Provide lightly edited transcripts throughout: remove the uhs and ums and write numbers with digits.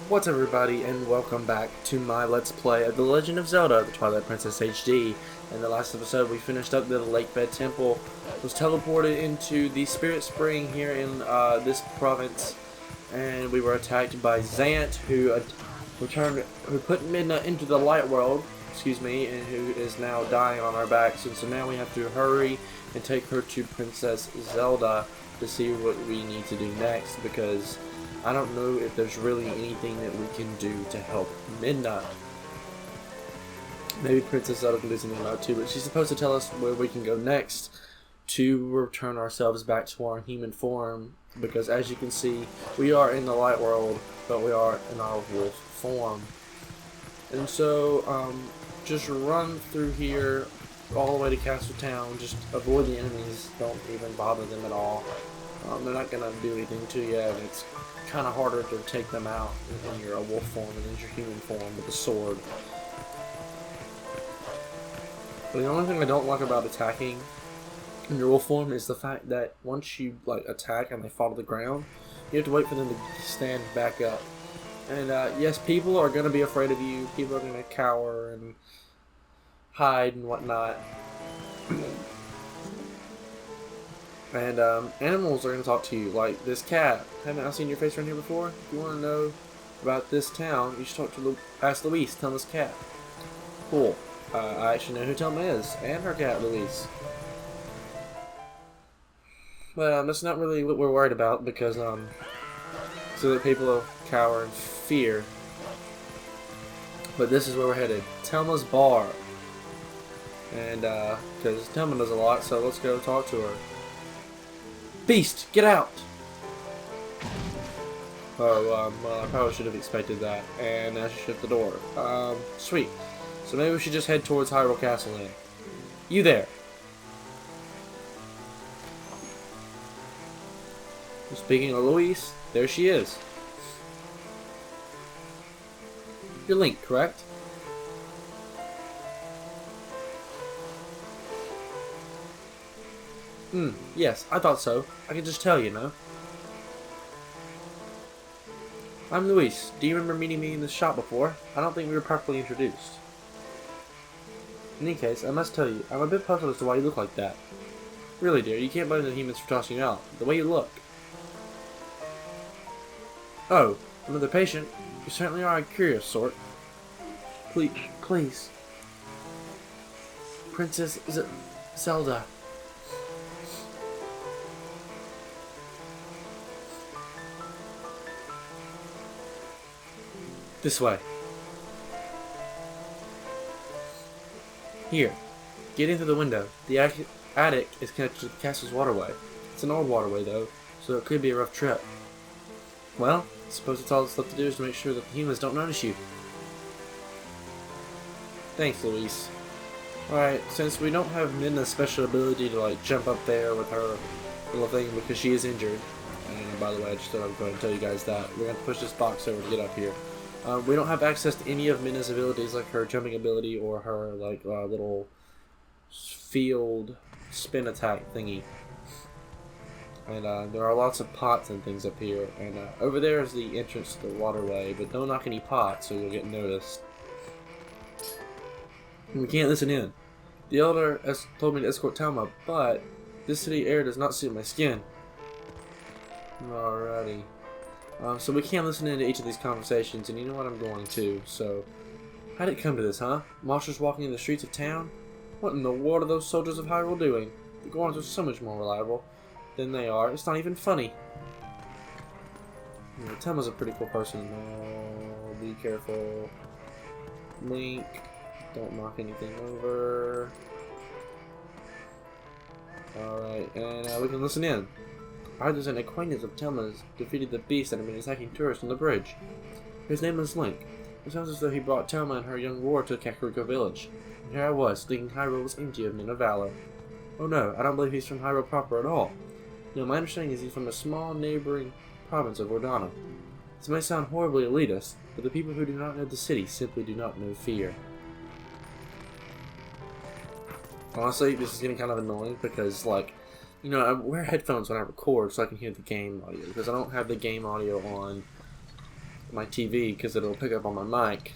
What's up everybody, and welcome back to my Let's Play of The Legend of Zelda, the Twilight Princess HD. In the last episode we finished up the Lake Bed Temple, was teleported into the Spirit Spring here in this province, and we were attacked by Zant, who put Midna into the light world, and who is now dying on our backs, and so now we have to hurry and take her to Princess Zelda to see what we need to do next, because I don't know if there's really anything that we can do to help Midna. Maybe Princess Zelda can do something about it too, but she's supposed to tell us where we can go next to return ourselves back to our human form, because as you can see, we are in the light world, but we are in our wolf form. And so, just run through here all the way to Castle Town, just avoid the enemies, don't even bother them at all. They're not going to do anything to you, and it's kind of harder to take them out when you're a wolf form and in your human form with a sword. But the only thing I don't like about attacking in your wolf form is the fact that once you attack and they fall to the ground, you have to wait for them to stand back up. And yes, people are going to be afraid of you. People are going to cower and hide and whatnot. And animals are going to talk to you, like this cat. Haven't I seen your face around here before? If you want to know about this town, you should talk to ask Louise, Telma's cat. Cool. I actually know who Telma is, and her cat, Louise. But that's not really what we're worried about, because so that people will cower in fear. But this is where we're headed, Telma's bar. And because Telma does a lot, so let's go talk to her. Beast, get out! Oh, well, I probably should have expected that. And now she shut the door. Sweet. So maybe we should just head towards Hyrule Castle then. You there! Speaking of Louise, there she is. You're Link, correct? Yes, I thought so. I could just tell, you know. I'm Luis. Do you remember meeting me in this shop before? I don't think we were properly introduced. In any case, I must tell you, I'm a bit puzzled as to why you look like that. Really, dear, you can't blame the humans for tossing you out. The way you look. Oh, another patient? You certainly are a curious sort. Please. Princess Zelda. This way. Here. Get into the window. The attic is connected to the castle's waterway. It's an old waterway, though, so it could be a rough trip. Well, I suppose it's all that's left to do is to make sure that the humans don't notice you. Thanks, Luis. Alright, since we don't have Midna's special ability to, jump up there with her little thing because she is injured, and by the way, I just thought I would go ahead and tell you guys that, we're going to push this box over to get up here. We don't have access to any of Midna's abilities, like her jumping ability or her little field spin attack thingy. And there are lots of pots and things up here. And over there is the entrance to the waterway, but don't knock any pots or you'll get noticed. And we can't listen in. The elder has told me to escort Talma, but this city air does not suit my skin. Alrighty. So we can't listen into each of these conversations, and you know what, I'm going to, so... How'd it come to this, huh? Monsters walking in the streets of town? What in the world are those soldiers of Hyrule doing? The Gorons are so much more reliable than they are. It's not even funny. Yeah, Telma's a pretty cool person. Oh, be careful. Link. Don't knock anything over. Alright, and we can listen in. I heard there's an acquaintance of Telma's defeated the beast that had been attacking tourists on the bridge. His name was Link. It sounds as though he brought Telma and her young ward to Kakariko village. And here I was, thinking Hyrule was empty of men of valor. Oh no, I don't believe he's from Hyrule proper at all. No, my understanding is he's from a small neighboring province of Ordana. This may sound horribly elitist, but the people who do not know the city simply do not know fear. Honestly, this is getting kind of annoying because, You know, I wear headphones when I record so I can hear the game audio, because I don't have the game audio on my TV because it'll pick up on my mic.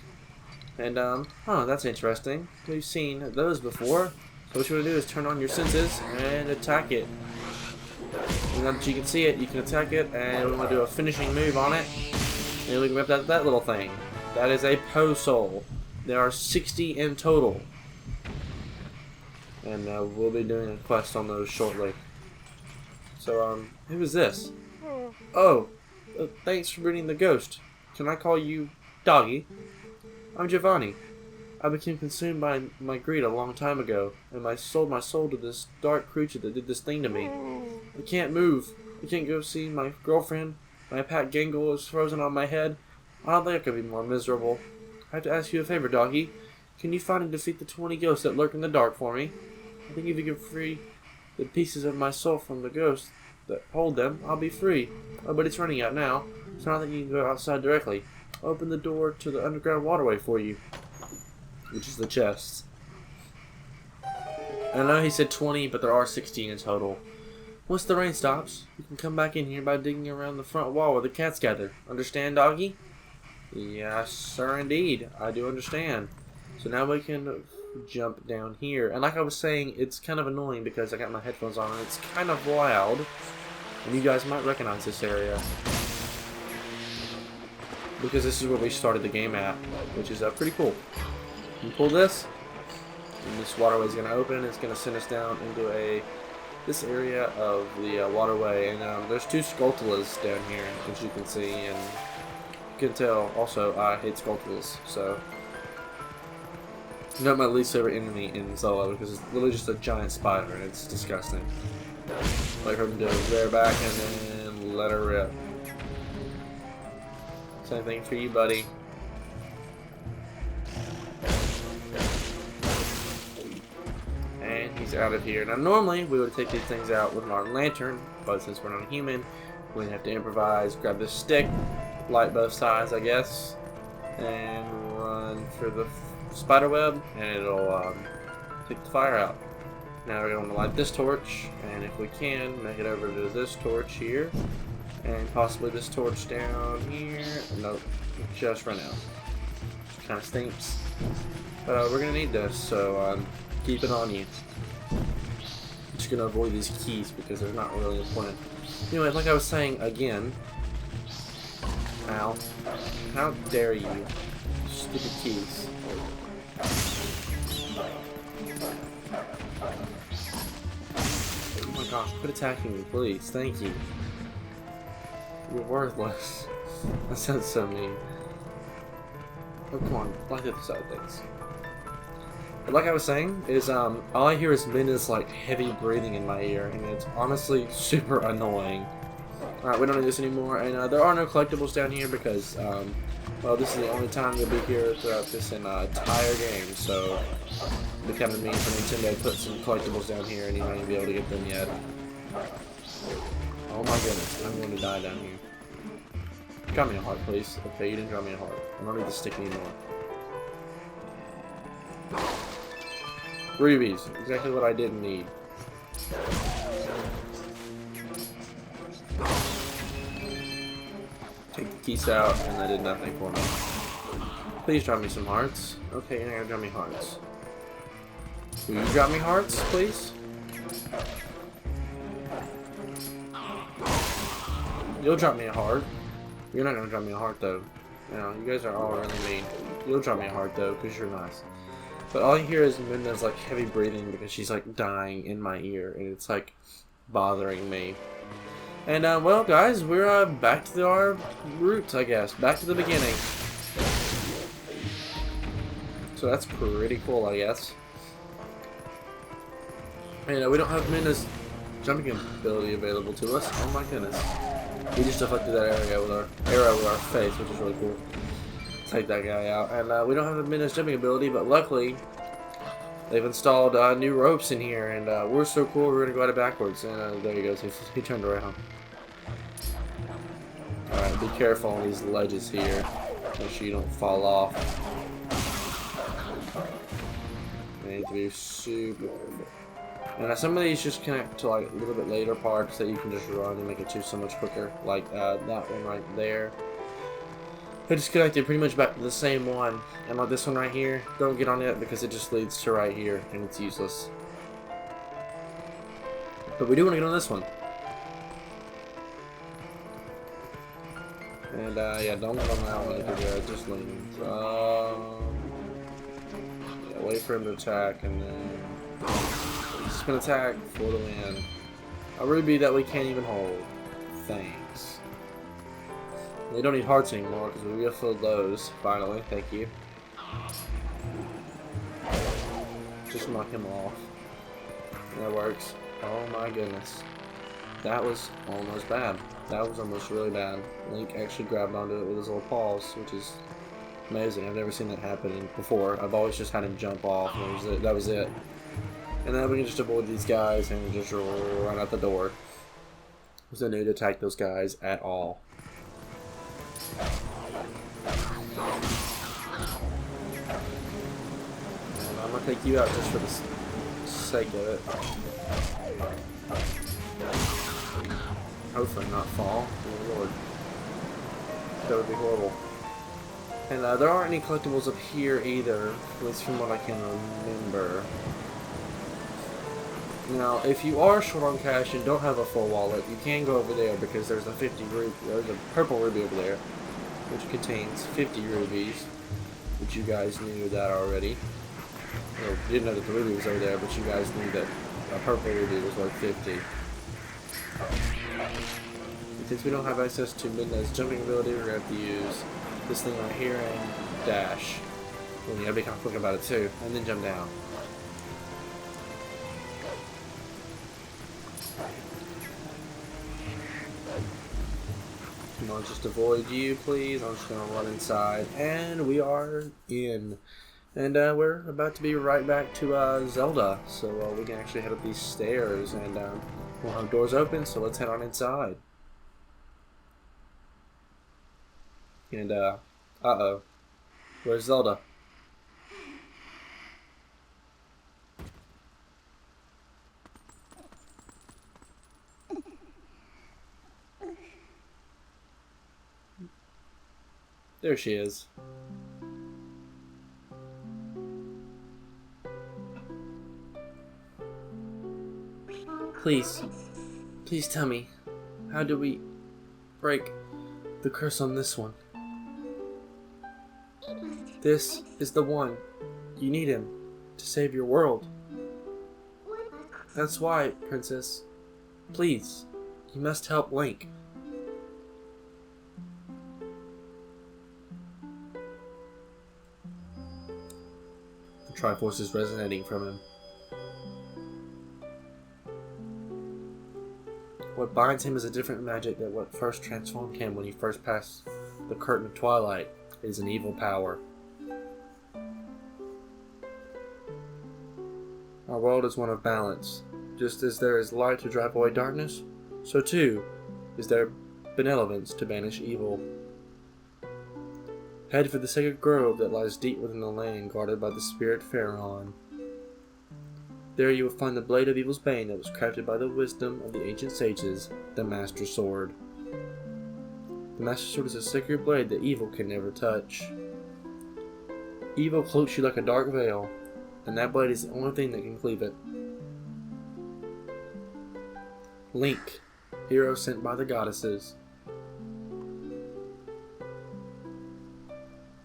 And that's interesting. We've seen those before. So what you want to do is turn on your senses and attack it. And now that you can see it, you can attack it, and we want to do a finishing move on it. And we can rip that little thing. That is a Poe Soul. There are 60 in total. And we'll be doing a quest on those shortly. So, who is this? Oh, thanks for bringing the ghost. Can I call you Doggy? I'm Giovanni. I became consumed by my greed a long time ago, and I sold my soul to this dark creature that did this thing to me. I can't move. I can't go see my girlfriend. My pet Gangle is frozen on my head. I don't think I could be more miserable. I have to ask you a favor, Doggy. Can you find and defeat the 20 ghosts that lurk in the dark for me? I think if you can free the pieces of my soul from the ghosts that hold them, I'll be free. Oh, but it's running out now, so I don't think you can go outside directly. I'll open the door to the underground waterway for you, which is the chests. I know he said 20, but there are 16 in total. Once the rain stops, you can come back in here by digging around the front wall where the cats gather. Understand, Doggy? Yes, sir, indeed. I do understand. So now we can jump down here. And like I was saying, it's kind of annoying because I got my headphones on and it's kind of loud. And you guys might recognize this area, because this is where we started the game at, which is pretty cool. You pull this, and this waterway is going to open. It's going to send us down into this area of the waterway, and there's two Skulltulas down here, as you can see, and you can tell also I hate Skulltulas, so not my least favorite enemy in Zelda, because it's literally just a giant spider and it's disgusting. Like her to do a rear back and then let her rip. Same thing for you, buddy. And he's out of here. Now normally we would take these things out with our lantern, but since we're not human, we have to improvise, grab this stick, light both sides I guess, and run for the spider web, and it'll take the fire out. Now we're going to light this torch, and if we can, make it over to this torch here, and possibly this torch down here. Nope, just run out. Kind of stinks. But we're going to need this, so keep it on you. I'm just going to avoid these keys because they're not really important. Anyway, like I was saying again. Ow. How dare you. Stupid keys. Oh my gosh, quit attacking me, please. Thank you. You're worthless. That sounds so mean. Oh, come on. Like the other side of things. But like I was saying, is all I hear is Minna's like heavy breathing in my ear, and it's honestly super annoying. Alright, we don't need this anymore, and there are no collectibles down here because, well, this is the only time you'll be here throughout this entire game, so it'd be kind of mean for Nintendo to put some collectibles down here and you might even be able to get them yet. Oh my goodness, I'm going to die down here. Drop me a heart, please. Okay, you didn't drop me a heart. I don't need the stick anymore. Rubies, exactly what I didn't need. Take the keys out, and that did nothing for me. Please drop me some hearts. Okay, you're not gonna drop me hearts. Will you drop me hearts, please? You'll drop me a heart. You're not gonna drop me a heart, though. No, you guys are all really mean. You'll drop me a heart, though, because you're nice. But all you hear is Minna's like heavy breathing because she's like dying in my ear, and it's like bothering me. And well, guys, we're back to our roots, I guess, back to the beginning. So that's pretty cool, I guess. And we don't have Minna's jumping ability available to us. Oh my goodness! We just deflected that area with our arrow with our face, which is really cool. Take that guy out, and we don't have Minna's jumping ability, but luckily they've installed new ropes in here, and we're so cool we're gonna go at it backwards. And there he goes, he turned around. Alright, be careful on these ledges here, make sure you don't fall off. You need to be super careful. And some of these just connect to like a little bit later parts that you can just run and make it so much quicker, like that one right there. I disconnected pretty much back to the same one. And like this one right here, don't get on it because it just leads to right here and it's useless. But we do want to get on this one. And yeah, don't get on that one because it just leans. Yeah, wait for him to attack and then he's just gonna attack for the win. A ruby that we can't even hold. Thanks. We don't need hearts anymore because we refilled those. Finally, thank you. Just knock him off. That works. Oh my goodness. That was almost bad. That was almost really bad. Link actually grabbed onto it with his little paws, which is amazing. I've never seen that happen before. I've always just had him jump off, and that was it. And then we can just avoid these guys and just run out the door. There's no need to attack those guys at all. And I'm gonna take you out just for the sake of it. Hopefully not fall. Oh Lord. That would be horrible. And there aren't any collectibles up here either, at least from what I can remember. Now, if you are short on cash and don't have a full wallet, you can go over there because there's a there's a purple ruby over there, which contains 50 rubies, which you guys knew that already. Well, you didn't know that the ruby was over there, but you guys knew that a purple ruby was worth 50. And since we don't have access to Midnight's jumping ability, we're going to have to use this thing right here and dash. Well, you gotta be kind of quick about it too, and then jump down. Come on, just avoid you, please. I'm just gonna run inside, and we are in. And we're about to be right back to Zelda, so we can actually head up these stairs, and we'll have doors open, so let's head on inside. And uh-oh, where's Zelda? There she is. Please tell me, how do we break the curse on this one? This is the one. You need him to save your world. That's why, Princess. Please, you must help Link. The Triforce is resonating from him. What binds him is a different magic than what first transformed him when he first passed the curtain of Twilight. It is an evil power. Our world is one of balance. Just as there is light to drive away darkness, so too is there benevolence to banish evil. Head for the sacred grove that lies deep within the land guarded by the spirit Pharaon. There you will find the blade of evil's bane that was crafted by the wisdom of the ancient sages, the Master Sword. The Master Sword is a sacred blade that evil can never touch. Evil cloaks you like a dark veil, and that blade is the only thing that can cleave it. Link, hero sent by the goddesses.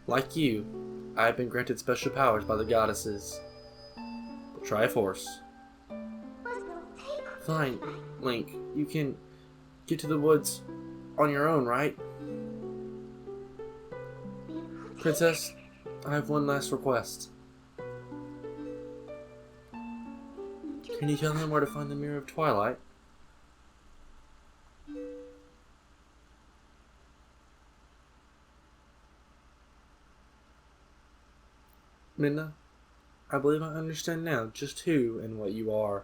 Like you, I have been granted special powers by the goddesses. Triforce. Fine, Link. You can get to the woods on your own, right? Princess, I have one last request. Can you tell him where to find the Mirror of Twilight? Midna? I believe I understand now just who and what you are.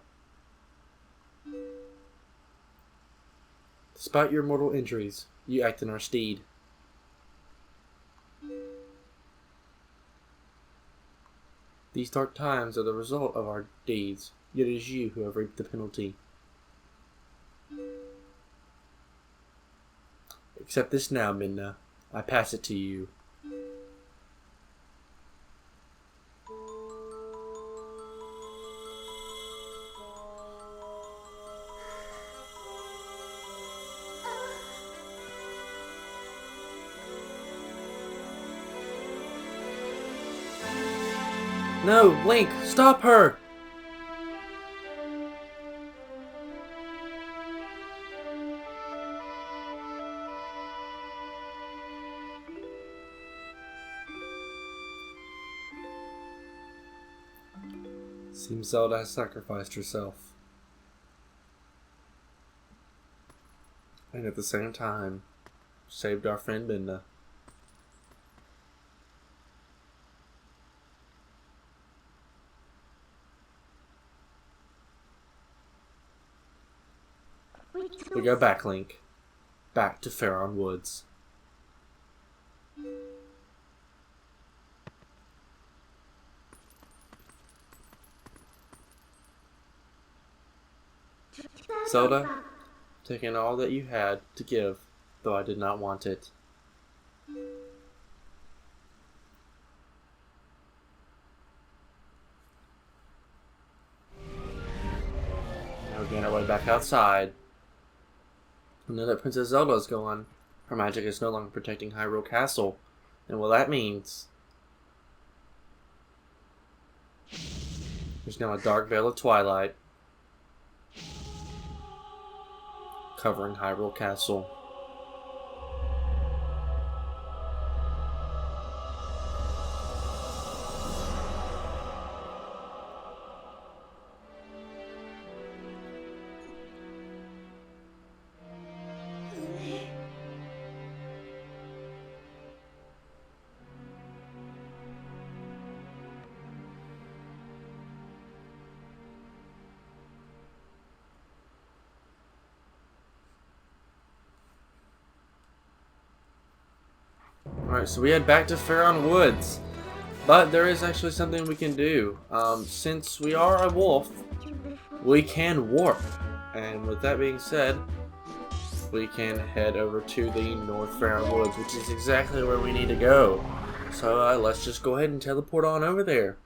Despite your mortal injuries, you act in our stead. These dark times are the result of our deeds, yet it is you who have reaped the penalty. Accept this now, Midna. I pass it to you. No, Link, stop her! Seems Zelda has sacrificed herself. And at the same time, saved our friend Binda. We go back, Link. Back to Faron Woods. Zelda, taking all that you had to give, though I did not want it. Now we're getting our way back outside. We know that Princess Zelda is gone. Her magic is no longer protecting Hyrule Castle. And what that means... there's now a dark veil of Twilight covering Hyrule Castle. Alright, so we head back to Faron Woods. But there is actually something we can do. Since we are a wolf, we can warp. And with that being said, we can head over to the North Faron Woods, which is exactly where we need to go. So let's just go ahead and teleport on over there.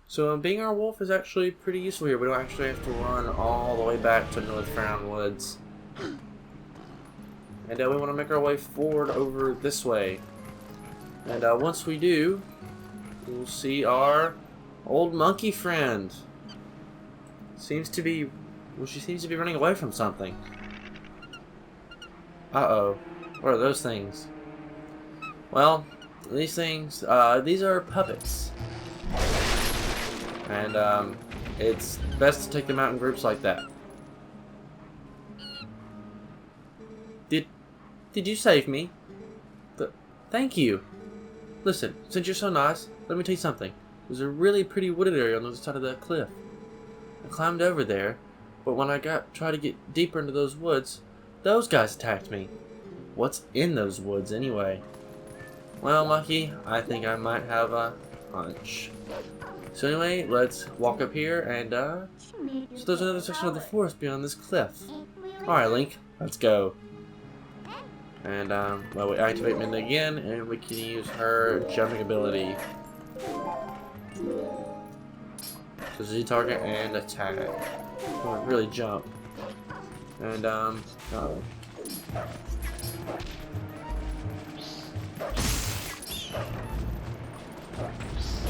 So being our wolf is actually pretty useful here. We don't actually have to run all the way back to North Faron Woods. And we want to make our way forward over this way. And once we do, we'll see our old monkey friend. She seems to be running away from something. Uh-oh. What are those things? Well, these things, these are puppets. And it's best to take them out in groups like that. Did you save me? Thank you. Listen, since you're so nice, let me tell you something. There's a really pretty wooded area on the other side of that cliff. I climbed over there, but when I tried to get deeper into those woods, those guys attacked me. What's in those woods anyway? Well, Monkey, I think I might have a hunch. So anyway, let's walk up here and so there's another section of the forest beyond this cliff. Alright, Link, let's go. And well, we activate Minda again, and we can use her jumping ability. So Z target and attack. Oh, really jump. And uh-oh.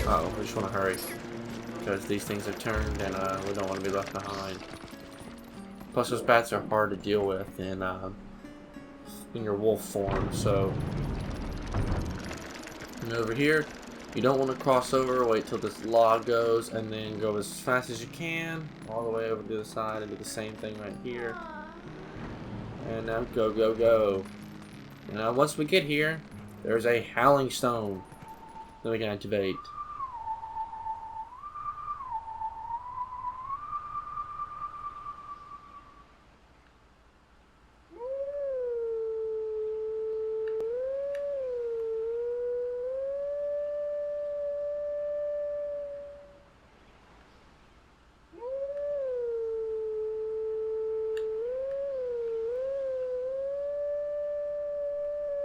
Uh-oh, we just want to hurry. Because these things are turned, and we don't want to be left behind. Plus, those bats are hard to deal with in your wolf form, so. And over here, you don't want to cross over, wait till this log goes, and then go as fast as you can, all the way over to the other side, and do the same thing right here. And now go, go, go. And once we get here, there's a howling stone that we can activate.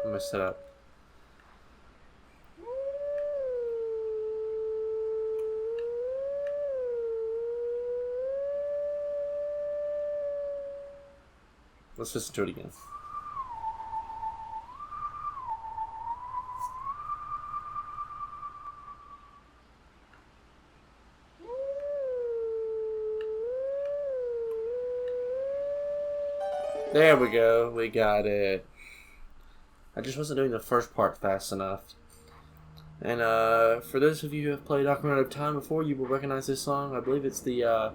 I messed it up. Let's listen to it again. There we go. We got it. I just wasn't doing the first part fast enough. And for those of you who have played Ocarina of Time before, you will recognize this song. I believe it's the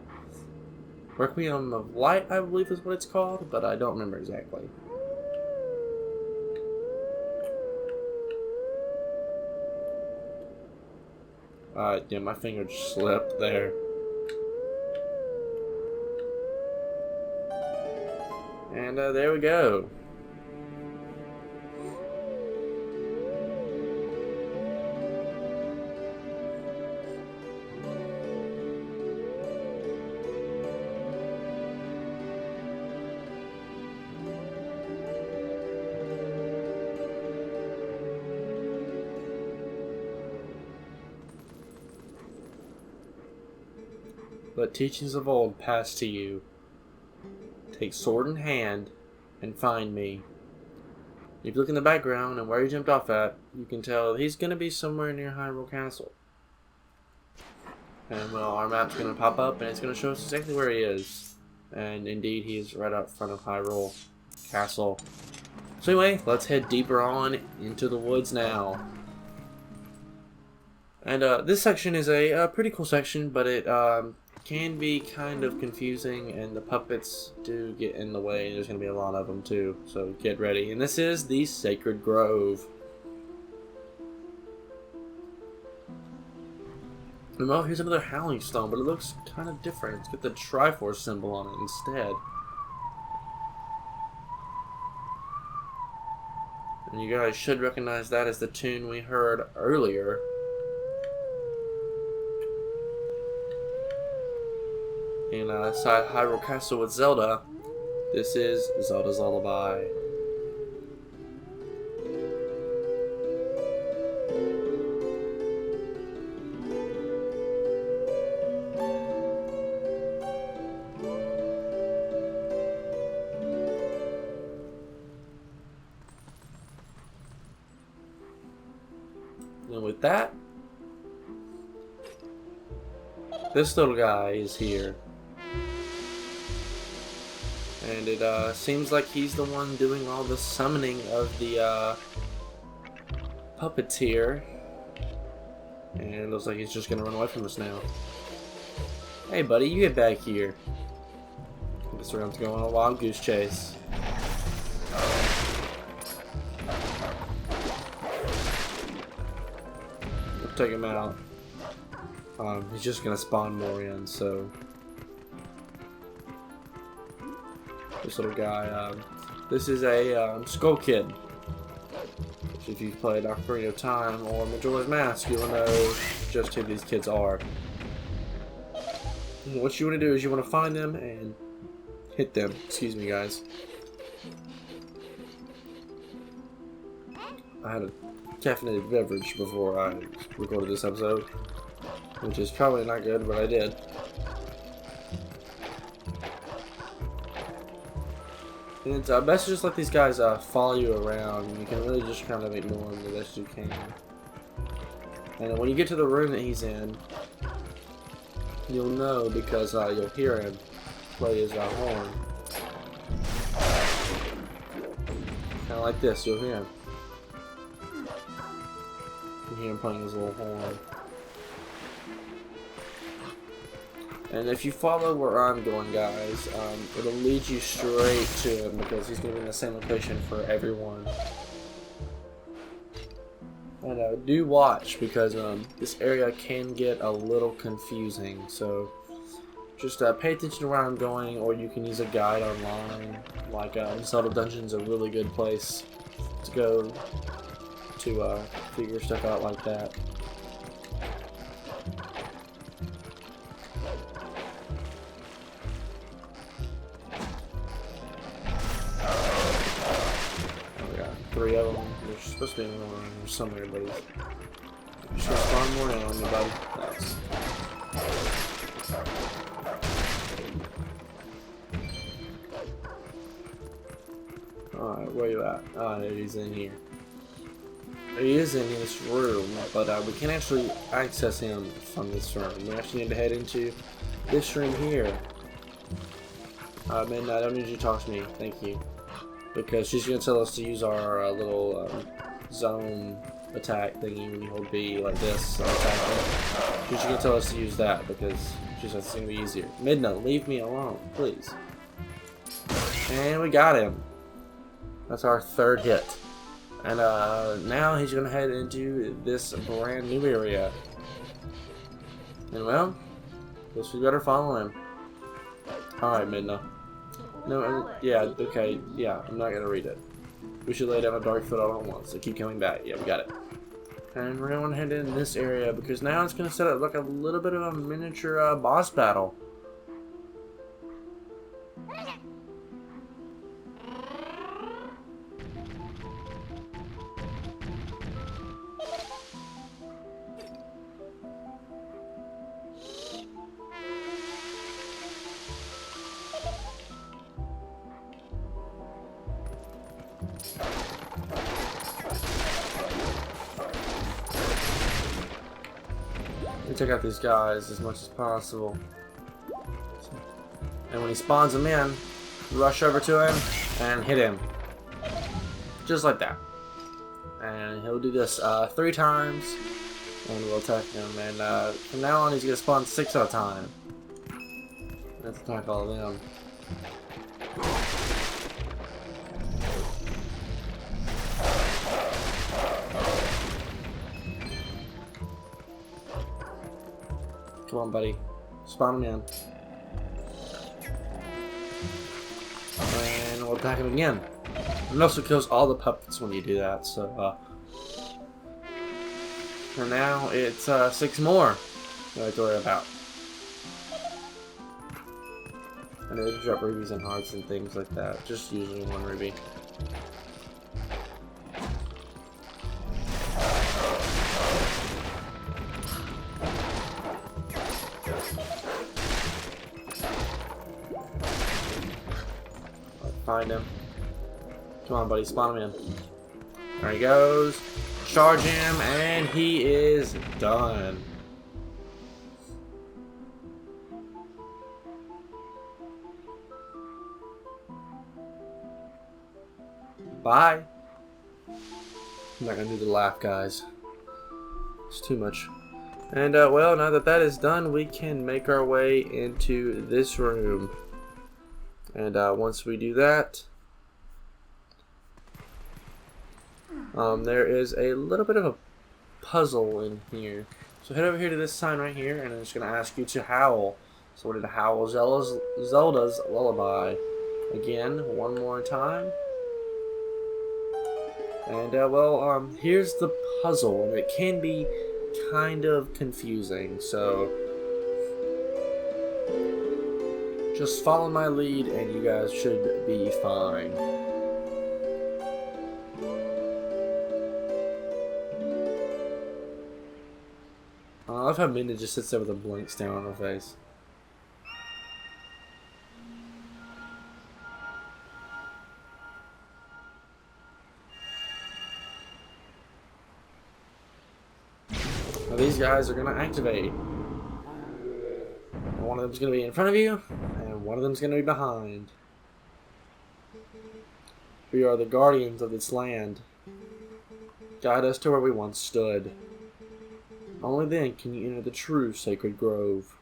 Requiem of Light, I believe is what it's called, but I don't remember exactly. Yeah, my finger just slipped there. And there we go. Let teachings of old pass to you. Take sword in hand and find me. If you look in the background and where he jumped off at, you can tell he's going to be somewhere near Hyrule Castle. And well, our map's going to pop up and it's going to show us exactly where he is. And indeed, he is right out front of Hyrule Castle. So anyway, let's head deeper on into the woods now. And this section is a pretty cool section, but it can be kind of confusing, and the puppets do get in the way. There's going to be a lot of them too, so get ready. And this is the Sacred Grove. And well, here's another Howling Stone, but it looks kind of different. It's got the Triforce symbol on it instead. And you guys should recognize that as the tune we heard earlier. Inside Hyrule Castle with Zelda, this is Zelda's Lullaby. And with that, this little guy is here. And it seems like he's the one doing all the summoning of the puppets here. And it looks like he's just gonna run away from us now. Hey buddy, you get back here. I guess we're going to go on a wild goose chase. We'll take him out. He's just gonna spawn more in, so... This little guy, this is a Skull Kid. Which if you've played Ocarina of Time or Majora's Mask, you'll know just who these kids are. And what you want to do is you want to find them and hit them. Excuse me, guys. I had a caffeinated beverage before I recorded this episode, which is probably not good, but I did. And it's best to just let these guys follow you around. You can really just kind of ignore them the best you can. And when you get to the room that he's in, you'll know because you'll hear him play his horn. Kind of like this, you'll hear him. You hear him playing his little horn. And if you follow where I'm going, guys, it'll lead you straight to him because he's going to be in the same location for everyone. And do watch because this area can get a little confusing. So just pay attention to where I'm going, or you can use a guide online. Like Zelda Dungeon's a really good place to go to figure stuff out like that. Three of them. There's supposed to be more around here somewhere, but there's just spawn more in on me, buddy. Nice. Where you at? Oh, he's in here. He is in this room, but we can't actually access him from this room. We actually need to head into this room here. Man, I don't need you to talk to me. Thank you. Because she's going to tell us to use our little zone attack thingy when you hold B like this. She's going to tell us to use that because she says it's going to be easier. Midna, leave me alone, please. And we got him. That's our third hit. And now he's going to head into this brand new area. And well, guess we better follow him. Alright, Midna. No, yeah, okay, yeah, I'm not going to read it. We should lay down a dark foot all at once. They keep coming back. Yeah, we got it. And we're going to head in this area because now it's going to set up like a little bit of a miniature boss battle. Take out these guys as much as possible. And when he spawns them in, rush over to him and hit him. Just like that. And he'll do this 3 times. And we'll attack him. And from now on, he's going to spawn 6 at a time. Let's attack all of them. Come on, buddy. Spawn him in. And we'll attack him again. And it also kills all the puppets when you do that, so, and now it's, 6 more that I have to worry about. And they drop rubies and hearts and things like that. Just usually 1 ruby. Find him. Come on, buddy. Spawn him in. There he goes. Charge him, and he is done. Bye. I'm not gonna do the laugh, guys. It's too much. And, well, now that that is done, we can make our way into this room. And once we do that, there is a little bit of a puzzle in here. So head over here to this sign right here, and it's going to ask you to howl. So we're going to howl Zelda's lullaby again, 1 more time. And well, here's the puzzle, and it can be kind of confusing. So just follow my lead and you guys should be fine. I love how Minda just sits there with a blank stare on her face. Now these guys are going to activate. One of them's going to be in front of you, and one of them's going to be behind. We are the guardians of this land. Guide us to where we once stood. Only then can you enter the true sacred grove.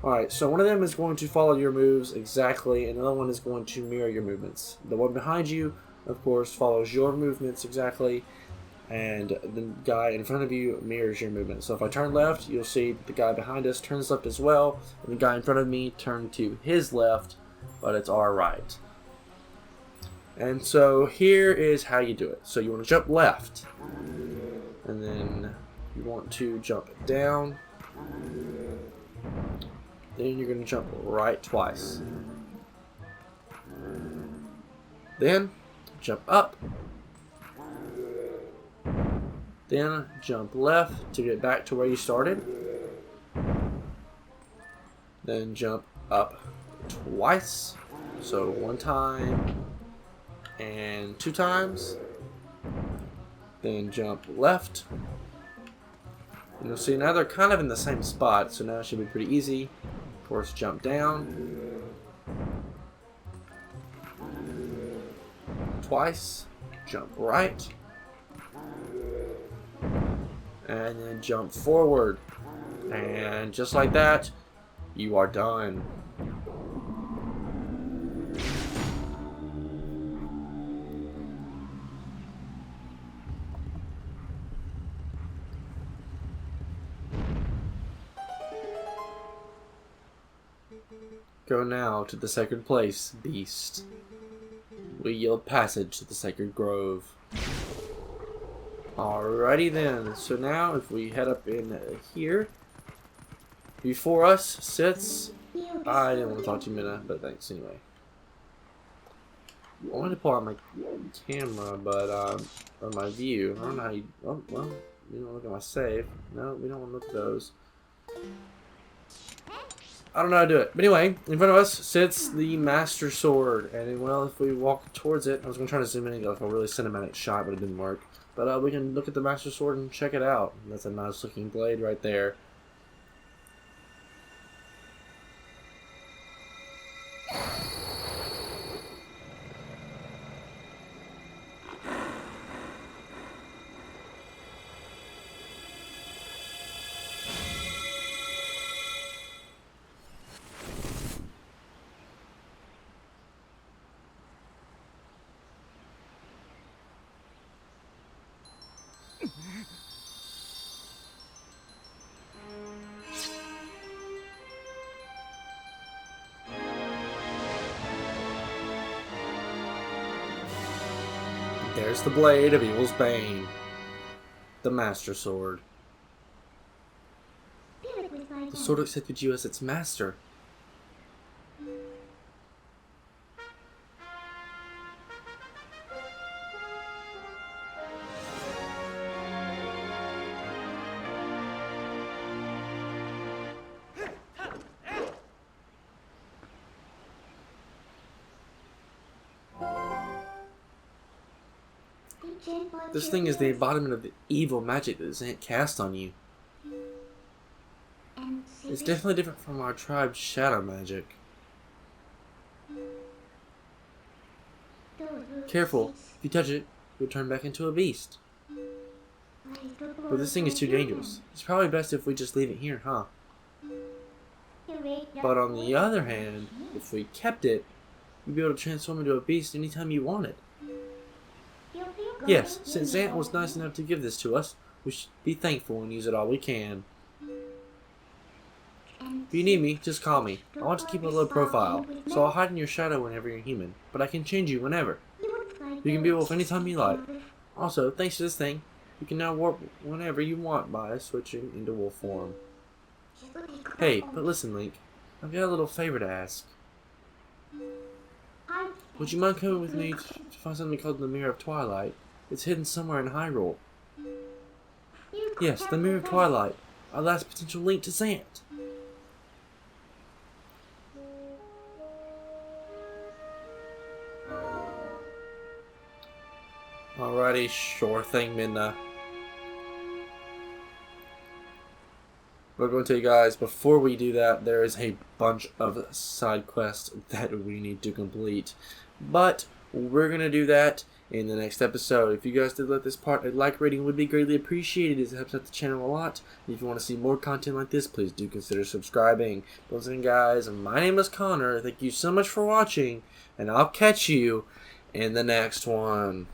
Alright, so one of them is going to follow your moves exactly, and the other one is going to mirror your movements. The one behind you, of course, follows your movements exactly, and the guy in front of you mirrors your movement. So if I turn left, you'll see the guy behind us turns left as well, and the guy in front of me turned to his left, but it's our right. And so here is how you do it. So you want to jump left, and then you want to jump down, then you're going to jump right twice, then jump up, then jump left to get back to where you started, then jump up twice, so 1 time, and 2 times. Then jump left. And you'll see now they're kind of in the same spot, so now it should be pretty easy. Of course, jump down. Twice. Jump right. And then jump forward. And just like that, you are done. Go now to the sacred place, beast. We yield passage to the sacred grove. Alrighty then, so now if we head up in here, before us sits... I didn't want to talk to you, Minna, but thanks anyway. I wanted to pull out my camera, but, or my view. I don't know how you... Oh, well, you don't look at my save. No, we don't want to look at those. I don't know how to do it. But anyway, in front of us sits the Master Sword. And, well, if we walk towards it... I was going to try to zoom in and get like a really cinematic shot, but it didn't work. But we can look at the Master Sword and check it out. That's a nice looking blade right there. There's the blade of evil's bane. The Master Sword. The sword accepted you as its master. This thing is the embodiment of the evil magic that Zant cast on you. It's definitely different from our tribe's shadow magic. Careful, if you touch it, you'll turn back into a beast. But this thing is too dangerous. It's probably best if we just leave it here, huh? But on the other hand, if we kept it, you'd be able to transform into a beast anytime you wanted. Yes, since Zant was nice enough to give this to us, we should be thankful and use it all we can. If you need me, just call me. I want to keep a low profile, so I'll hide in your shadow whenever you're human, but I can change you whenever. You can be a wolf anytime you like. Also, thanks to this thing, you can now warp whenever you want by switching into wolf form. Hey, but listen, Link, I've got a little favor to ask. Would you mind coming with me to find something called the Mirror of Twilight? It's hidden somewhere in Hyrule. Yes, the Mirror of Twilight, our last potential link to Zant. Alrighty, sure thing, Minna. We're going to tell you guys, before we do that, there is a bunch of side quests that we need to complete. But we're going to do that in the next episode. If you guys did let this part, a like rating would be greatly appreciated. It helps out the channel a lot. And if you want to see more content like this, please do consider subscribing. But listen, guys, my name is Connor. Thank you so much for watching, and I'll catch you in the next one.